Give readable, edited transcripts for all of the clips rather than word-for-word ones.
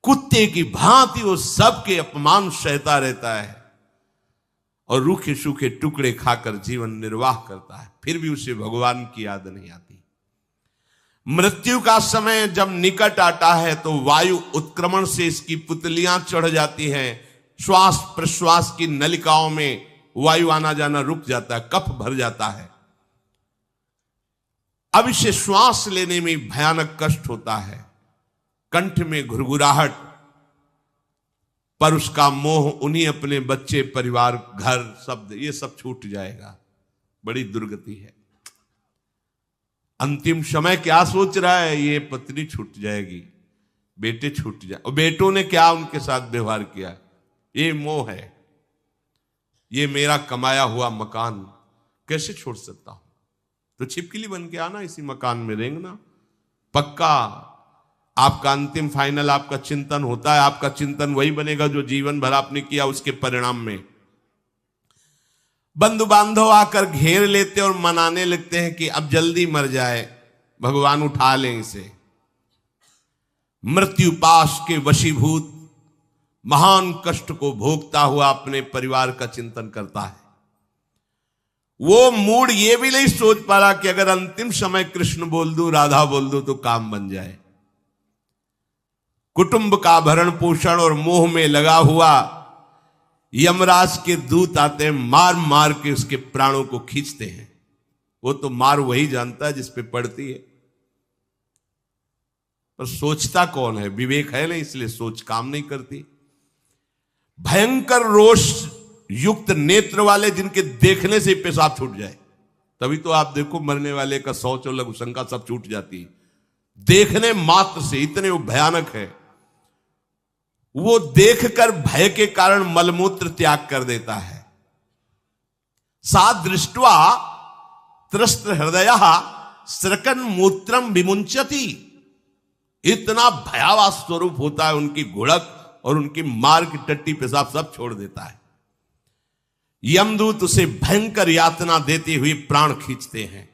कुत्ते की भांति वो सबके अपमान सहता रहता है और रूखे सूखे टुकड़े खाकर जीवन निर्वाह करता है, फिर भी उसे भगवान की याद नहीं आती। मृत्यु का समय जब निकट आता है तो वायु उत्क्रमण से इसकी पुतलियां चढ़ जाती हैं, श्वास प्रश्वास की नलिकाओं में वायु आना जाना रुक जाता है, कफ भर जाता है। अब इसे श्वास लेने में भयानक कष्ट होता है, कंठ में घुरघुराहट, पर उसका मोह उन्हीं अपने बच्चे, परिवार, घर, शब्द, ये सब छूट जाएगा। बड़ी दुर्गति है। अंतिम समय क्या सोच रहा है? ये पत्नी छूट जाएगी, बेटे छूट जाए, और बेटों ने क्या उनके साथ व्यवहार किया, ये मोह है। ये मेरा कमाया हुआ मकान कैसे छोड़ सकता हूं? तो छिपकली बन के आना, इसी मकान में रेंगना। पक्का आपका अंतिम फाइनल आपका चिंतन होता है, आपका चिंतन वही बनेगा जो जीवन भर आपने किया, उसके परिणाम में बंधु बांधव आकर घेर लेते और मनाने लगते हैं कि अब जल्दी मर जाए, भगवान उठा लें इसे। मृत्यु पाश के वशीभूत महान कष्ट को भोगता हुआ अपने परिवार का चिंतन करता है। वो मूड ये भी नहीं सोच पा रहा कि अगर अंतिम समय कृष्ण बोल दूं, राधा बोल दूं तो काम बन जाए। कुटुंब का भरण पोषण और मोह में लगा हुआ यमराज के दूत आते हैं, मार मार के उसके प्राणों को खींचते हैं। वो तो मार वही जानता है जिस पे पड़ती है, पर सोचता कौन है? विवेक है नहीं, इसलिए सोच काम नहीं करती। भयंकर रोष युक्त नेत्र वाले, जिनके देखने से पेशाब छूट जाए, तभी तो आप देखो मरने वाले का शौच और लघुशंका सब छूट जाती है, देखने मात्र से, इतने वो भयानक है। वो देखकर भय के कारण मलमूत्र त्याग कर देता है। सा दृष्ट्वा त्रस्त हृदय स्रकन मूत्रम विमुंचति। इतना भयावह स्वरूप होता है उनकी घुड़क, और उनकी मार की टट्टी पेशाब सब छोड़ देता है। यमदूत उसे भयंकर यातना देते हुए प्राण खींचते हैं।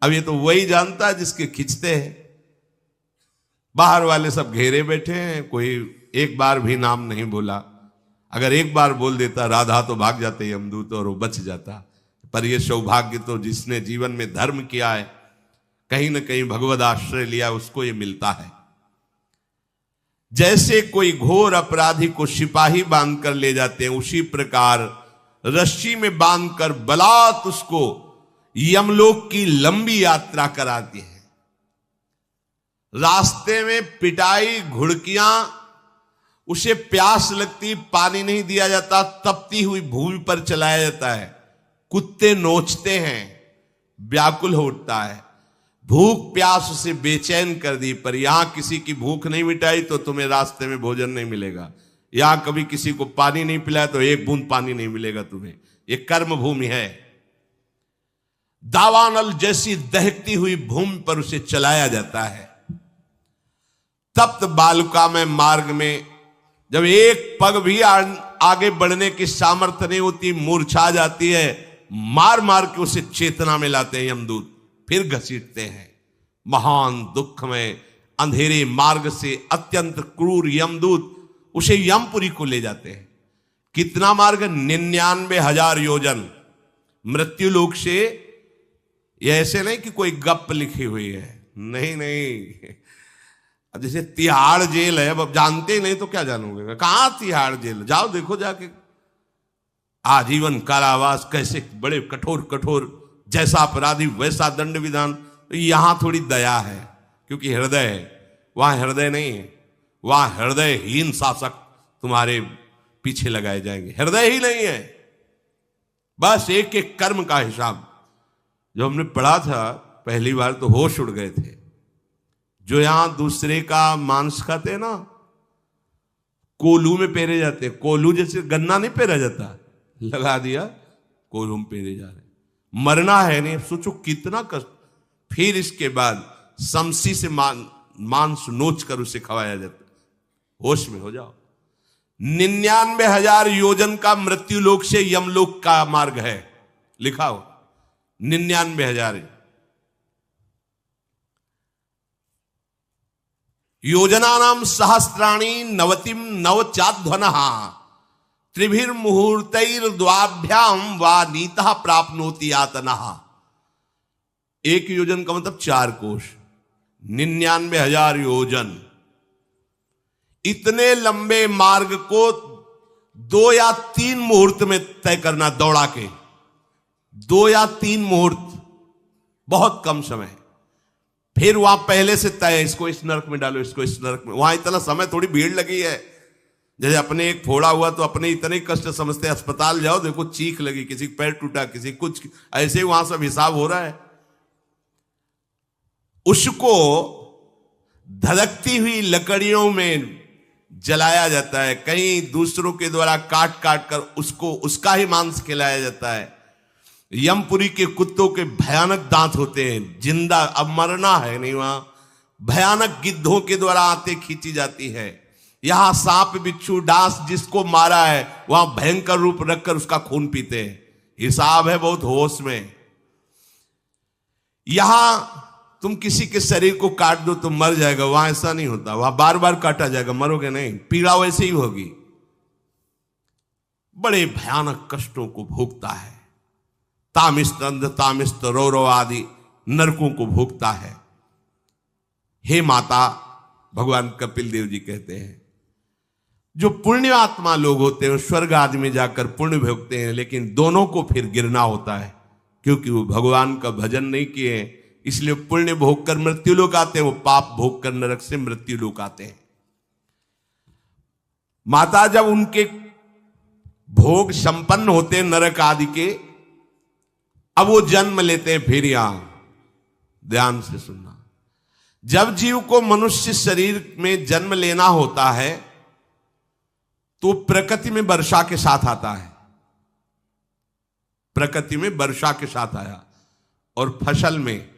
अब ये तो वही जानता है जिसके खींचते हैं। बाहर वाले सब घेरे बैठे हैं, कोई एक बार भी नाम नहीं बोला। अगर एक बार बोल देता राधा तो भाग जाते यमदूत और वो बच जाता। पर ये सौभाग्य तो जिसने जीवन में धर्म किया है, कहीं ना कहीं भगवद आश्रय लिया, उसको ये मिलता है। जैसे कोई घोर अपराधी को सिपाही बांधकर ले जाते हैं, उसी प्रकार रस्सी में बांधकर बलात् उसको यमलोक की लंबी यात्रा कराती है। रास्ते में पिटाई, घुड़कियां, उसे प्यास लगती, पानी नहीं दिया जाता, तपती हुई भूमि पर चलाया जाता है। कुत्ते नोचते हैं, व्याकुल हो उठता है। भूख प्यास उसे बेचैन कर दी, पर यहां किसी की भूख नहीं मिटाई तो तुम्हें रास्ते में भोजन नहीं मिलेगा। यहां कभी किसी को पानी नहीं पिलाया तो एक बूंद पानी नहीं मिलेगा तुम्हें। ये कर्म भूमि है। दावानल जैसी दहकती हुई भूमि पर उसे चलाया जाता है। तप्त बालुका में मार्ग में जब एक पग भी आगे बढ़ने की सामर्थ्य नहीं होती, मूर्छा जाती है, मार मार के उसे चेतना में लाते हैं यमदूत, फिर घसीटते हैं। महान दुख में अंधेरे मार्ग से अत्यंत क्रूर यमदूत उसे यमपुरी को ले जाते हैं। कितना मार्ग? 99,000 योजन मृत्यु लोक से। यह ऐसे नहीं कि कोई गप लिखी हुई है, नहीं नहीं। अब जैसे तिहाड़ जेल है, अब जानते ही नहीं तो क्या जानोगे? कहां तिहाड़ जेल? जाओ देखो जाके। आजीवन कारावास, कैसे बड़े कठोर कठोर, जैसा अपराधी वैसा दंड विधान। तो यहां थोड़ी दया है, क्योंकि हृदय है, वहां हृदय नहीं है। वहां हृदयहीन शासक तुम्हारे पीछे लगाए जाएंगे। हृदय ही नहीं है, बस एक एक कर्म का हिसाब। जो हमने पढ़ा था पहली बार तो होश उड़ गए थे। जो यहां दूसरे का मांस खाते हैं ना, कोलू में पेरे जाते हैं। कोलू जैसे गन्ना नहीं पेरा जाता, लगा दिया, कोलू में पेरे जा रहे। मरना है नहीं, सोचो कितना कष्ट। फिर इसके बाद समसी से मांस नोच कर उसे खवाया जाता। होश में हो जाओ। 99,000 योजन का मृत्यु लोक से यमलोक का मार्ग है, लिखा हो 99,000। योजनानाम सहस्राणि नवतिम नवचाध्वनः त्रिभिर्मुहूर्तैर्द्वाभ्याम वा नीतः प्राप्नोति यातनः। एक योजन का मतलब 4 कोश, 99,000 योजन। इतने लंबे मार्ग को 2 या 3 मुहूर्त में तय करना, दौड़ा के 2 या 3 मुहूर्त, बहुत कम समय। फिर वहां पहले से तय, इसको इस नरक में डालो, इसको इस नरक में। वहां इतना समय, थोड़ी भीड़ लगी है। जैसे अपने एक फोड़ा हुआ तो अपने इतने कष्ट समझते, अस्पताल जाओ देखो चीख लगी, किसी पैर टूटा, किसी कुछ, ऐसे ही वहां सब हिसाब हो रहा है। उसको धधकती हुई लकड़ियों में जलाया जाता है, कहीं दूसरों के द्वारा काट काट कर उसको उसका ही मांस खिलाया जाता है। यमपुरी के कुत्तों के भयानक दांत होते हैं, जिंदा, अब मरना है नहीं वहां। भयानक गिद्धों के द्वारा आते खींची जाती है। यहां सांप बिच्छू डांस जिसको मारा है वहां भयंकर रूप रखकर उसका खून पीते हैं। हिसाब है बहुत होश में। यहां तुम किसी के शरीर को काट दो तो मर जाएगा, वहां ऐसा नहीं होता। वहां बार बार काटा जाएगा, मरोगे नहीं, पीड़ा वैसे ही होगी। बड़े भयानक कष्टों को भोगता है। तामिस्त अंध तामिस्त रौरव आदि नरकों को भोगता है। हे माता, भगवान कपिल देव जी कहते हैं, जो पुण्य आत्मा लोग होते हैं स्वर्ग आदि में जाकर पुण्य भोगते हैं, लेकिन दोनों को फिर गिरना होता है, क्योंकि वो भगवान का भजन नहीं किए, इसलिए पुण्य भोग कर मृत्यु लोक आते हैं, वो पाप भोग कर नरक से मृत्यु लोक आते हैं। माता जब उनके भोग संपन्न होते हैं नरक आदि के, अब वो जन्म लेते हैं फिर यहां। ध्यान से सुनना, जब जीव को मनुष्य शरीर में जन्म लेना होता है तो प्रकृति में वर्षा के साथ आता है। प्रकृति में वर्षा के साथ आया, और फसल में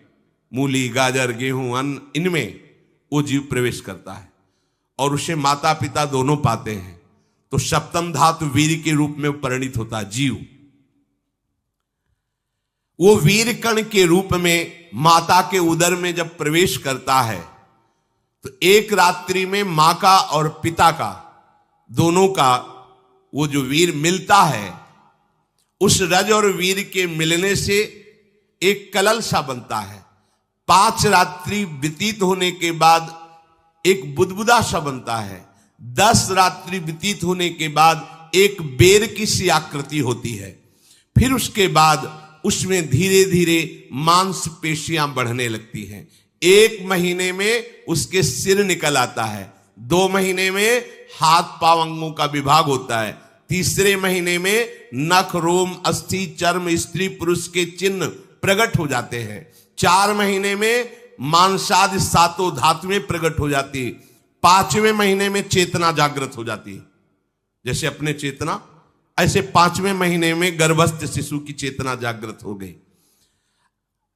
मूली गाजर गेहूं अन्न, इनमें वो जीव प्रवेश करता है और उसे माता पिता दोनों पाते हैं। तो सप्तम धातु वीर के रूप में परिणित होता है जीव। वो वीर कण के रूप में माता के उदर में जब प्रवेश करता है तो एक रात्रि में मां का और पिता का, दोनों का वो जो वीर मिलता है, उस रज और वीर के मिलने से एक कलल सा बनता है। 5 रात्रि व्यतीत होने के बाद एक बुदबुदा सा बनता है। 10 रात्रि व्यतीत होने के बाद एक बेर की सी आकृति होती है। फिर उसके बाद उसमें धीरे धीरे मांसपेशियां बढ़ने लगती हैं। 1 महीने में उसके सिर निकल आता है, 2 महीने में हाथ पांव अंगों का विभाग होता है, 3रे महीने में नख रोम अस्थि चर्म स्त्री पुरुष के चिन्ह प्रकट हो जाते हैं, 4 महीने में मांसादि 7 धातुएं प्रकट हो जाती, 5वें महीने में चेतना जागृत हो जाती है। जैसे अपने चेतना, ऐसे 5वें महीने में गर्भस्थ शिशु की चेतना जागृत हो गई।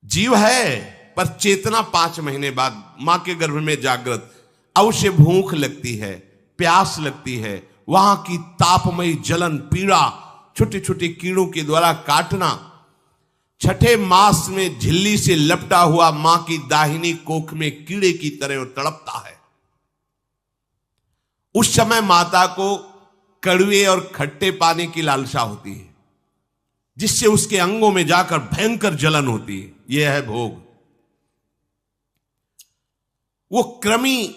जीव है पर चेतना 5 महीने बाद मां के गर्भ में जागृत। अब उसे भूख लगती है, प्यास लगती है, वहां की तापमयी जलन पीड़ा, छोटे छोटे कीड़ों के द्वारा काटना। 6ठे मास में झिल्ली से लपटा हुआ मां की दाहिनी कोख में कीड़े की तरह तड़पता है। उस समय माता को कड़वे और खट्टे पानी की लालसा होती है, जिससे उसके अंगों में जाकर भयंकर जलन होती है। यह है भोग। वो कृमि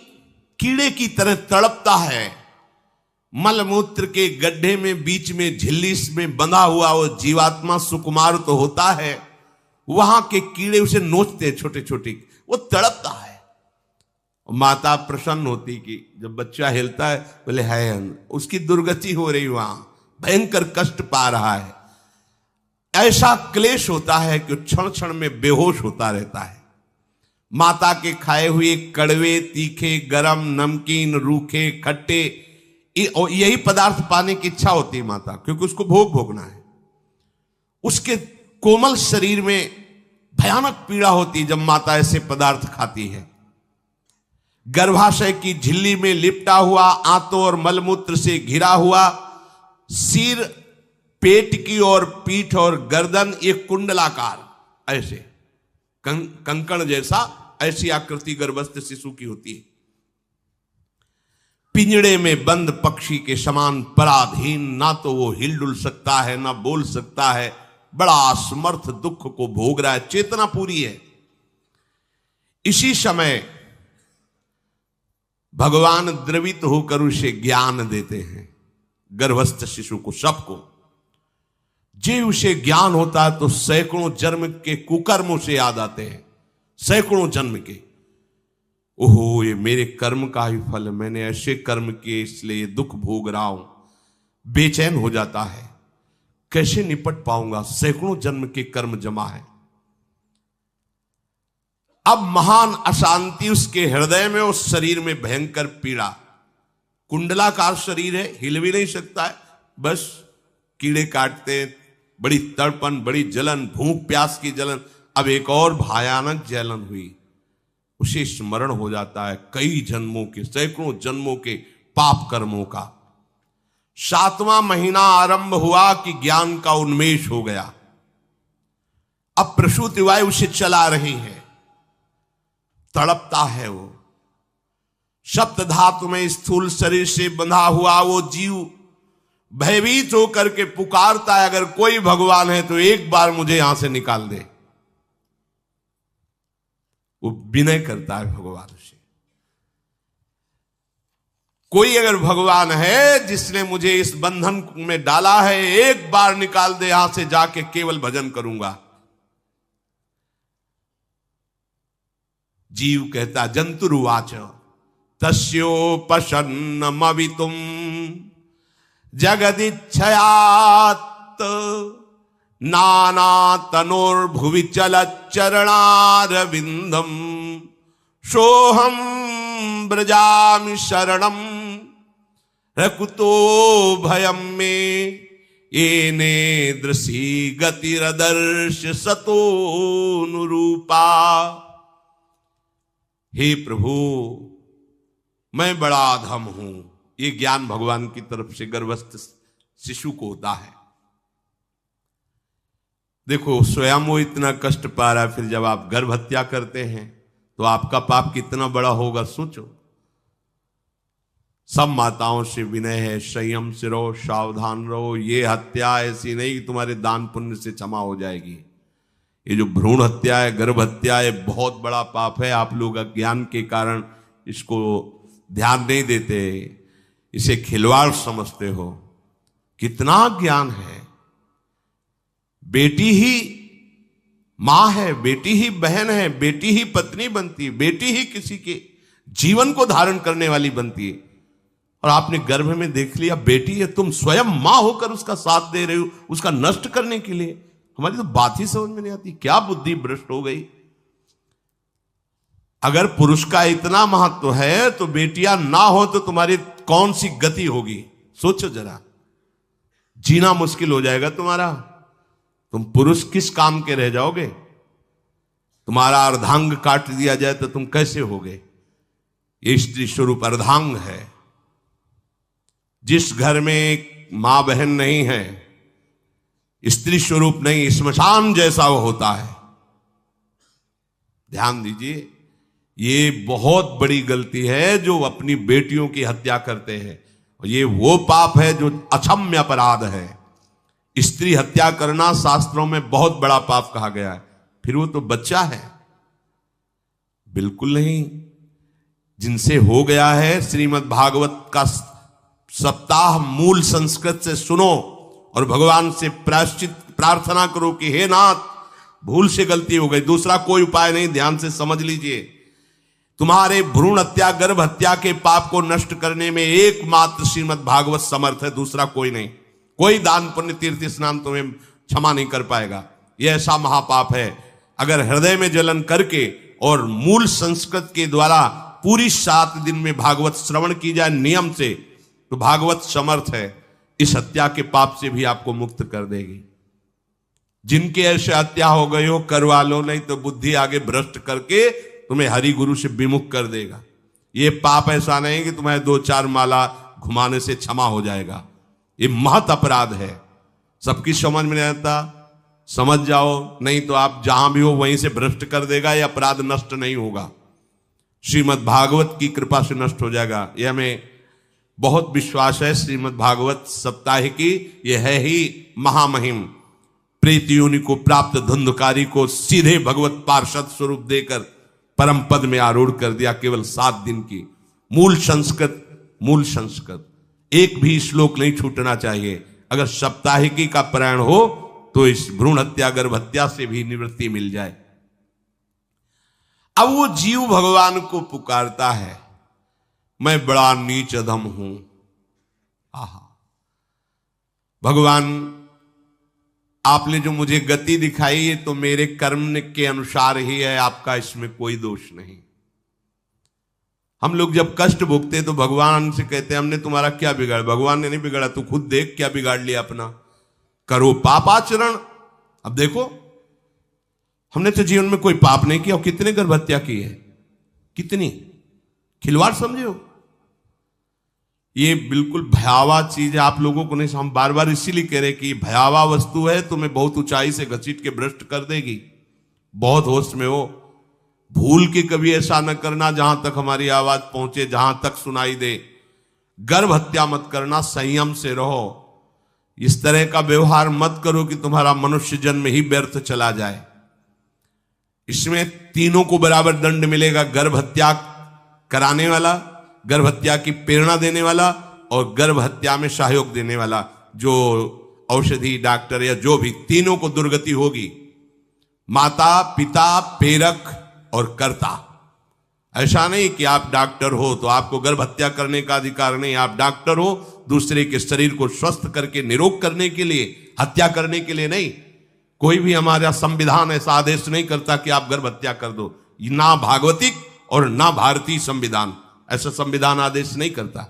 कीड़े की तरह तड़पता है। मलमूत्र के गड्ढे में बीच में झिल्ली में बंधा हुआ वो जीवात्मा सुकुमार तो होता है, वहां के कीड़े उसे नोचते छोटे छोटे, वो तड़पता है। माता प्रसन्न होती कि जब बच्चा हिलता है, बोले है उसकी दुर्गति हो रही, वहां भयंकर कष्ट पा रहा है। ऐसा क्लेश होता है कि क्षण क्षण में बेहोश होता रहता है। माता के खाए हुए कड़वे तीखे गरम नमकीन रूखे खट्टे यही पदार्थ पाने की इच्छा होती है माता, क्योंकि उसको भोग भोगना है। उसके कोमल शरीर में भयानक पीड़ा होती है जब माता ऐसे पदार्थ खाती है। गर्भाशय की झिल्ली में लिपटा हुआ, आंतों और मलमूत्र से घिरा हुआ सिर, पेट की और पीठ और गर्दन एक कुंडलाकार ऐसे कंकण जैसा, ऐसी आकृति गर्भस्थ शिशु की होती है। पिंजड़े में बंद पक्षी के समान पराधीन, ना तो वो हिल डुल सकता है ना बोल सकता है, बड़ा असमर्थ दुख को भोग रहा है, चेतना पूरी है। इसी समय भगवान द्रवित होकर उसे ज्ञान देते हैं, गर्भस्थ शिशु को, सबको। जे उसे ज्ञान होता है तो सैकड़ों जन्म के कुकर्मों से याद आते हैं, सैकड़ों जन्म के। ओहो, ये मेरे कर्म का ही फल, मैंने ऐसे कर्म किए इसलिए दुख भोग रहा हूं। बेचैन हो जाता है, कैसे निपट पाऊंगा, सैकड़ों जन्म के कर्म जमा है। अब महान अशांति उसके हृदय में, उस शरीर में भयंकर पीड़ा। कुंडलाकार शरीर है, हिल भी नहीं सकता है, बस कीड़े काटते, बड़ी तड़पन, बड़ी जलन, भूख प्यास की जलन। अब एक और भयानक जलन हुई, उसे स्मरण हो जाता है कई जन्मों के, सैकड़ों जन्मों के पाप कर्मों का। 7वां महीना आरंभ हुआ कि ज्ञान का उन्मेष हो गया। अब प्रसूति वायु उसे चला रही है, तड़पता है वो। सप्त धातु में स्थूल शरीर से बंधा हुआ वो जीव भयभीत होकर के पुकारता है, अगर कोई भगवान है तो एक बार मुझे यहां से निकाल दे। वो विनय करता है भगवान से, कोई अगर भगवान है जिसने मुझे इस बंधन में डाला है, एक बार निकाल दे, यहां से जाके केवल भजन करूंगा। जीव कहता, जंतुरुवाच तस्योपशन्नमवितुम जगदिच्छयात् नाना तनोर्भुवि चलच्चरणारविंदम सोहम ब्रजामि शरणम रकुतो भयम में येने दृशी गतिरदर्श सतोनुरूपा। हे प्रभु, मैं बड़ा अधम हूं। ये ज्ञान भगवान की तरफ से गर्भस्थ शिशु को होता है। देखो, स्वयं वो इतना कष्ट पा रहा है, फिर जब आप गर्भ हत्या करते हैं तो आपका पाप कितना बड़ा होगा, सोचो। सब माताओं से विनय है, संयम से रहो, सावधान रहो। ये हत्या ऐसी नहीं कि तुम्हारे दान पुण्य से क्षमा हो जाएगी। ये जो भ्रूण हत्या है, गर्भ हत्या है, बहुत बड़ा पाप है। आप लोग अज्ञान के कारण इसको ध्यान नहीं देते, इसे खिलवाड़ समझते हो। कितना ज्ञान है। बेटी ही मां है, बेटी ही बहन है, बेटी ही पत्नी बनती है, बेटी ही किसी के जीवन को धारण करने वाली बनती है। और आपने गर्भ में देख लिया बेटी है, तुम स्वयं मां होकर उसका साथ दे रहे हो, उसका नष्ट करने के लिए। हमारी तो बात ही समझ में नहीं आती, क्या बुद्धि भ्रष्ट हो गई। अगर पुरुष का इतना महत्व है तो बेटियां ना हो तो तुम्हारी कौन सी गति होगी, सोचो जरा। जीना मुश्किल हो जाएगा तुम्हारा। तुम पुरुष किस काम के रह जाओगे। तुम्हारा अर्धांग काट दिया जाए तो तुम कैसे होगे। ये स्त्री स्वरूप अर्धांग है। जिस घर में मां बहन नहीं है, स्त्री स्वरूप नहीं, श्मशान जैसा वो होता है। ध्यान दीजिए, ये बहुत बड़ी गलती है जो अपनी बेटियों की हत्या करते हैं। और ये वो पाप है जो अक्षम्य अपराध है। स्त्री हत्या करना शास्त्रों में बहुत बड़ा पाप कहा गया है। फिर वो तो बच्चा है, बिल्कुल नहीं। जिनसे हो गया है, श्रीमद् भागवत का सप्ताह मूल संस्कृत से सुनो और भगवान से प्रायश्चित प्रार्थना करो कि हे नाथ, भूल से गलती हो गई, दूसरा कोई उपाय नहीं। ध्यान से समझ लीजिए, तुम्हारे भ्रूण हत्या, गर्भ हत्या के पाप को नष्ट करने में एकमात्र श्रीमद् भागवत समर्थ है, दूसरा कोई नहीं। कोई दान पुण्य तीर्थ स्नान तुम्हें क्षमा नहीं कर पाएगा। यह ऐसा महापाप है। अगर हृदय में जलन करके और मूल संस्कृत के द्वारा पूरी 7 दिन में भागवत श्रवण की जाए नियम से, तो भागवत समर्थ है, इस हत्या के पाप से भी आपको मुक्त कर देगी। जिनके ऐसे हत्या हो गई हो करवा लो, नहीं तो बुद्धि आगे भ्रष्ट करके तुम्हें हरि गुरु से विमुख कर देगा। ये पाप ऐसा नहीं कि तुम्हें 2-4 माला घुमाने से क्षमा हो जाएगा। ये महत अपराध है। सबकी समझ में नहीं आता, समझ जाओ, नहीं तो आप जहां भी हो वहीं से भ्रष्ट कर देगा। ये अपराध नष्ट नहीं होगा, श्रीमद् भागवत की कृपा से नष्ट हो जाएगा। ये हमें बहुत विश्वास है श्रीमद् भागवत सप्ताहिकी ये है ही महामहिम। प्रेत योनि को प्राप्त धुंधकारी को सीधे भगवत पार्षद स्वरूप देकर परम पद में आरूढ़ कर दिया। केवल 7 दिन की मूल संस्कृत एक भी श्लोक नहीं छूटना चाहिए। अगर सप्ताहिकी का पारायण हो तो इस भ्रूण हत्या गर्भ हत्या से भी निवृत्ति मिल जाए। अब वो जीव भगवान को पुकारता है, मैं बड़ा नीच अधम हूं। आहा भगवान, आपने जो मुझे गति दिखाई है तो मेरे कर्म के अनुसार ही है, आपका इसमें कोई दोष नहीं। हम लोग जब कष्ट भोगते तो भगवान से कहते हैं हमने तुम्हारा क्या बिगाड़ा। भगवान ने नहीं बिगाड़ा, तू खुद देख क्या बिगाड़ लिया अपना। करो पाप आचरण। अब देखो हमने तो जीवन में कोई पाप नहीं किया और कितने गर्भ हत्या की है, कितनी खिलवाड़ समझे हो। ये बिल्कुल भयावह चीज है, आप लोगों को नहीं। हम बार बार इसीलिए कह रहे कि भयावह वस्तु है, तुम्हें बहुत ऊंचाई से घसीट के भ्रष्ट कर देगी। बहुत होश में हो, भूल के कभी ऐसा न करना जहां तक हमारी आवाज पहुंचे, जहां तक सुनाई दे। गर्भ हत्या मत करना, संयम से रहो। इस तरह का व्यवहार मत करो कि तुम्हारा मनुष्य जन्म ही व्यर्थ चला जाए। इसमें तीनों को बराबर दंड मिलेगा, गर्भ हत्या कराने वाला, गर्भ हत्या की प्रेरणा देने वाला और गर्भ हत्या में सहयोग देने वाला। जो औषधि डॉक्टर या जो भी, तीनों को दुर्गति होगी। माता पिता प्रेरक और कर्ता। ऐसा नहीं कि आप डॉक्टर हो तो आपको गर्भ हत्या करने का अधिकार नहीं। आप डॉक्टर हो दूसरे के शरीर को स्वस्थ करके निरोग करने के लिए, हत्या करने के लिए नहीं। कोई भी हमारा संविधान ऐसा आदेश नहीं करता कि आप गर्भ हत्या कर दो। ना भागवतिक और ना भारतीय संविधान ऐसा संविधान आदेश नहीं करता।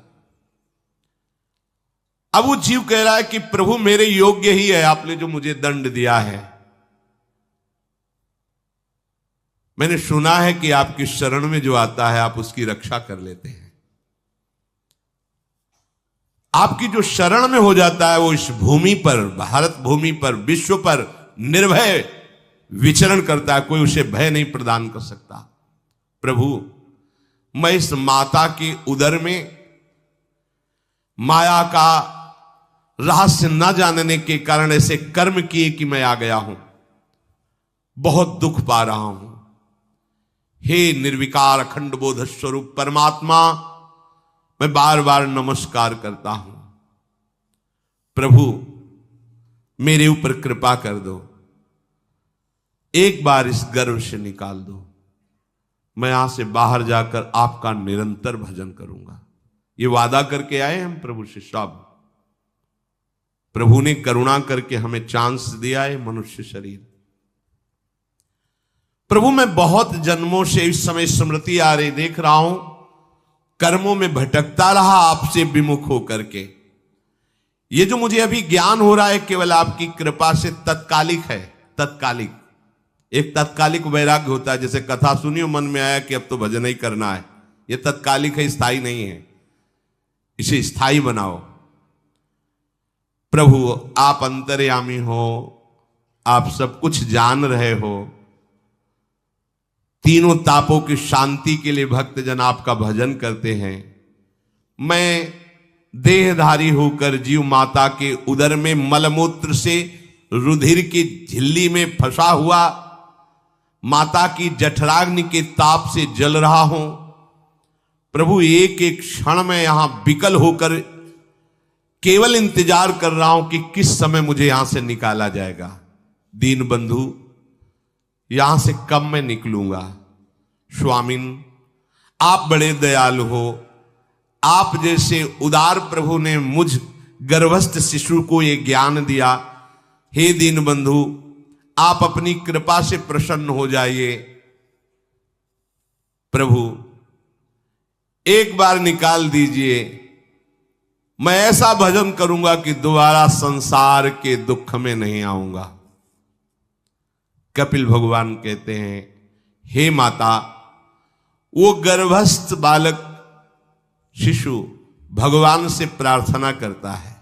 अब वो जीव कह रहा है कि प्रभु मेरे योग्य ही है, आपने जो मुझे दंड दिया है। मैंने सुना है कि आपकी शरण में जो आता है आप उसकी रक्षा कर लेते हैं। आपकी जो शरण में हो जाता है वो इस भूमि पर, भारत भूमि पर, विश्व पर निर्भय विचरण करता है। कोई उसे भय नहीं प्रदान कर सकता। प्रभु मैं इस माता के उदर में माया का रहस्य न जानने के कारण ऐसे कर्म किए कि मैं आ गया हूं, बहुत दुख पा रहा हूं। हे निर्विकार अखंड बोध स्वरूप परमात्मा, मैं बार बार नमस्कार करता हूं। प्रभु मेरे ऊपर कृपा कर दो, एक बार इस गर्भ से निकाल दो। मैं यहां से बाहर जाकर आपका निरंतर भजन करूंगा। ये वादा करके आए हम प्रभु से सब। प्रभु ने करुणा करके हमें चांस दिया है मनुष्य शरीर। प्रभु मैं बहुत जन्मों से इस समय स्मृति आ रही देख रहा हूं, कर्मों में भटकता रहा आपसे विमुख होकर के। ये जो मुझे अभी ज्ञान हो रहा है केवल आपकी कृपा से तत्कालिक है। तत्कालिक, एक तत्कालिक वैराग्य होता है। जैसे कथा सुनियो मन में आया कि अब तो भजन ही करना है, ये तत्कालिक है, स्थायी नहीं है। इसे स्थायी बनाओ। प्रभु आप अंतर्यामी हो, आप सब कुछ जान रहे हो। तीनों तापों की शांति के लिए भक्तजन आपका भजन करते हैं। मैं देहधारी होकर जीव माता के उदर में मलमूत्र से रुधिर की झिल्ली में फंसा हुआ माता की जठराग्नि के ताप से जल रहा हूं। प्रभु एक एक क्षण में यहां विकल होकर केवल इंतजार कर रहा हूं कि किस समय मुझे यहां से निकाला जाएगा। दीन बंधु यहां से कब मैं निकलूंगा। स्वामिन आप बड़े दयालु हो। आप जैसे उदार प्रभु ने मुझ गर्भस्थ शिशु को ये ज्ञान दिया। हे दीन बंधु आप अपनी कृपा से प्रसन्न हो जाइए। प्रभु एक बार निकाल दीजिए। मैं ऐसा भजन करूंगा कि दोबारा संसार के दुख में नहीं आऊंगा। कपिल भगवान कहते हैं, हे माता, वो गर्भस्थ बालक शिशु भगवान से प्रार्थना करता है,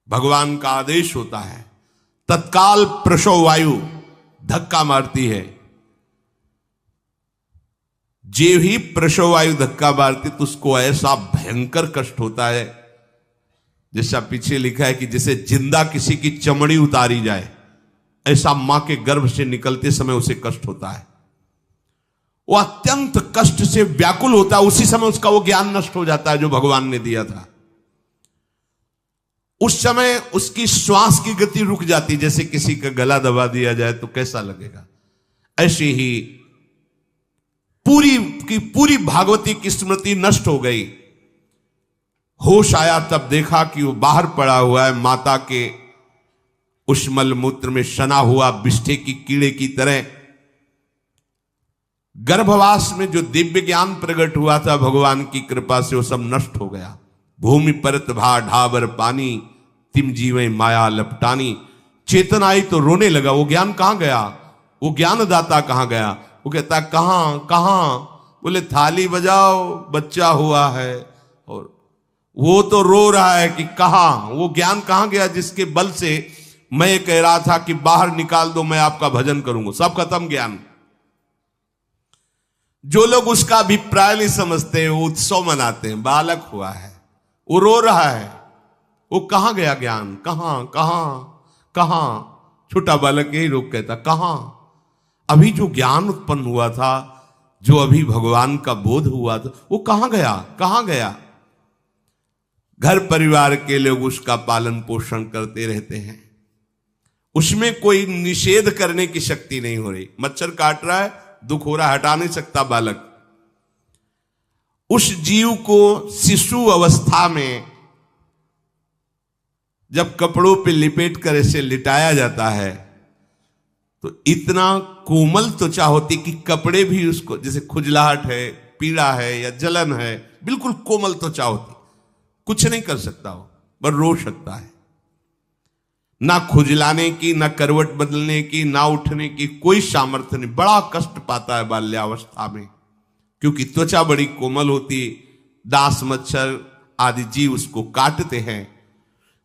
भगवान का आदेश होता है, तत्काल प्रसव वायु धक्का मारती है। जे ही प्रसव वायु धक्का मारती तो उसको ऐसा भयंकर कष्ट होता है, जैसा पीछे लिखा है कि जैसे जिंदा किसी की चमड़ी उतारी जाए, ऐसा मां के गर्भ से निकलते समय उसे कष्ट होता है। वो अत्यंत कष्ट से व्याकुल होता है। उसी समय उसका वो ज्ञान नष्ट हो जाता है जो भगवान ने दिया था। उस समय उसकी श्वास की गति रुक जाती, जैसे किसी का गला दबा दिया जाए तो कैसा लगेगा। ऐसे ही पूरी की पूरी भागवती की स्मृति नष्ट हो गई। होश आया तब देखा कि वो बाहर पड़ा हुआ है, माता के उस मलमूत्र में सना हुआ बिष्ठे की कीड़े की तरह। गर्भवास में जो दिव्य ज्ञान प्रकट हुआ था भगवान की कृपा से, वो सब नष्ट हो गया। भूमि परत भा ढाबर पानी, तिम जीवे माया लपटानी। चेतन आई तो रोने लगा। वो ज्ञान कहां गया, वो ज्ञानदाता कहां गया। वो कहता कहां कहां, बोले थाली बजाओ, बच्चा हुआ है। और वो तो रो रहा है कि कहां, वो ज्ञान कहां गया जिसके बल से मैं कह रहा था कि बाहर निकाल दो, मैं आपका भजन करूंगा। सब खत्म ज्ञान। जो लोग उसका अभिप्राय नहीं समझते, वो उत्सव मनाते हैं, बालक हुआ है, वो रो रहा है, वो कहां गया ज्ञान, कहां कहां कहां। छोटा बालक यही रोक कहता कहां। अभी जो ज्ञान उत्पन्न हुआ था, जो अभी भगवान का बोध हुआ था, वो कहां गया, कहां गया। घर परिवार के लोग उसका पालन पोषण करते रहते हैं, उसमें कोई निषेध करने की शक्ति नहीं हो रही। मच्छर काट रहा है, दुख हो रहा है, हटा नहीं सकता बालक। उस जीव को शिशु अवस्था में जब कपड़ों पे लिपेट कर ऐसे लिटाया जाता है तो इतना कोमल त्वचा होती कि कपड़े भी उसको, जैसे खुजलाहट है, पीड़ा है या जलन है, बिल्कुल कोमल त्वचा होती, कुछ नहीं कर सकता हो, बस रो सकता है। ना खुजलाने की, ना करवट बदलने की, ना उठने की कोई सामर्थ्य नहीं। बड़ा कष्ट पाता है बाल्यावस्था में, क्योंकि त्वचा बड़ी कोमल होती, दास मच्छर आदि जीव उसको काटते हैं।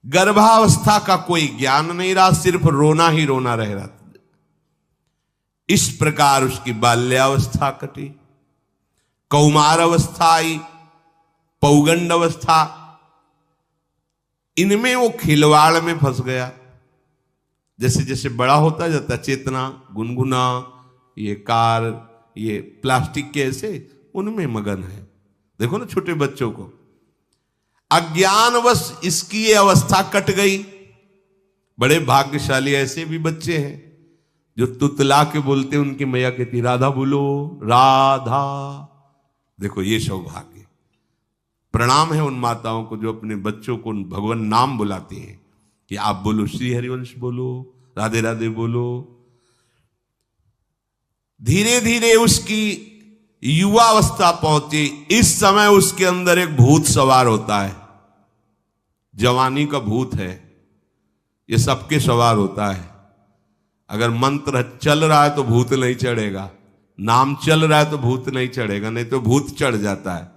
गर्भावस्था का कोई ज्ञान नहीं रहा, सिर्फ रोना ही रोना रह रहा। इस प्रकार उसकी बाल्यावस्था कटी, कौमार अवस्था आई, पौगंड अवस्था, इनमें वो खिलवाड़ में फंस गया। जैसे जैसे बड़ा होता जाता, चेतना, गुनगुना, ये कार, ये प्लास्टिक के ऐसे उनमें मगन है। देखो ना छोटे बच्चों को, अज्ञानवश इसकी ये अवस्था कट गई। बड़े भाग्यशाली ऐसे भी बच्चे हैं जो तुतला के बोलते, उनकी मैया कहती राधा बोलो, राधा। देखो ये सौभाग्य, प्रणाम है उन माताओं को जो अपने बच्चों को भगवान नाम बुलाती हैं कि आप बोलो, श्री हरिवंश बोलो, राधे राधे बोलो। धीरे धीरे उसकी युवावस्था पहुंची। इस समय उसके अंदर एक भूत सवार होता है। जवानी का भूत है, ये सबके सवार होता है। अगर मंत्र चल रहा है तो भूत नहीं चढ़ेगा, नाम चल रहा है तो भूत नहीं चढ़ेगा, नहीं तो भूत चढ़ जाता है।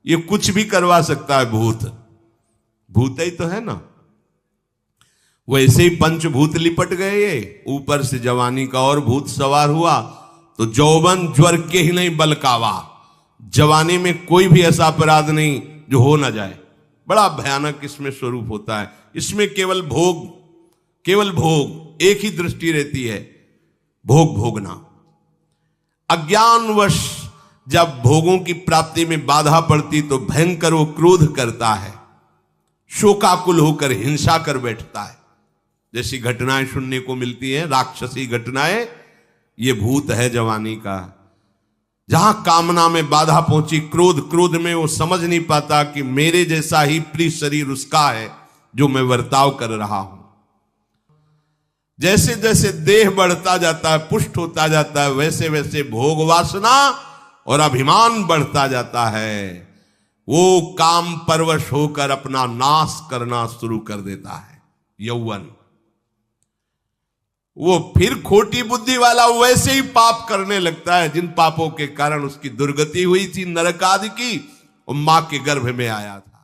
ये कुछ भी करवा सकता है भूत, भूत ही तो है ना। वैसे ही पंचभूत लिपट गए, ये ऊपर से जवानी का और भूत सवार हुआ तो जौवन ज्वर के ही नहीं बलकावा। जवानी में कोई भी ऐसा अपराध नहीं जो हो ना जाए। बड़ा भयानक इसमें स्वरूप होता है। इसमें केवल भोग, केवल भोग, एक ही दृष्टि रहती है, भोग भोगना। अज्ञानवश जब भोगों की प्राप्ति में बाधा पड़ती तो भयंकर वो क्रोध करता है, शोकाकुल होकर हिंसा कर बैठता है। जैसी घटनाएं सुनने को मिलती हैं, राक्षसी घटनाएं, ये भूत है जवानी का। जहां कामना में बाधा पहुंची, क्रोध, क्रोध में वो समझ नहीं पाता कि मेरे जैसा ही प्रिय शरीर उसका है जो मैं वर्ताव कर रहा हूं। जैसे जैसे देह बढ़ता जाता है, पुष्ट होता जाता है, वैसे वैसे भोग वासना और अभिमान बढ़ता जाता है। वो काम परवश होकर अपना नाश करना शुरू कर देता है। यौवन, वो फिर खोटी बुद्धि वाला वैसे ही पाप करने लगता है जिन पापों के कारण उसकी दुर्गति हुई थी, नरक आदि की, और मां के गर्भ में आया था।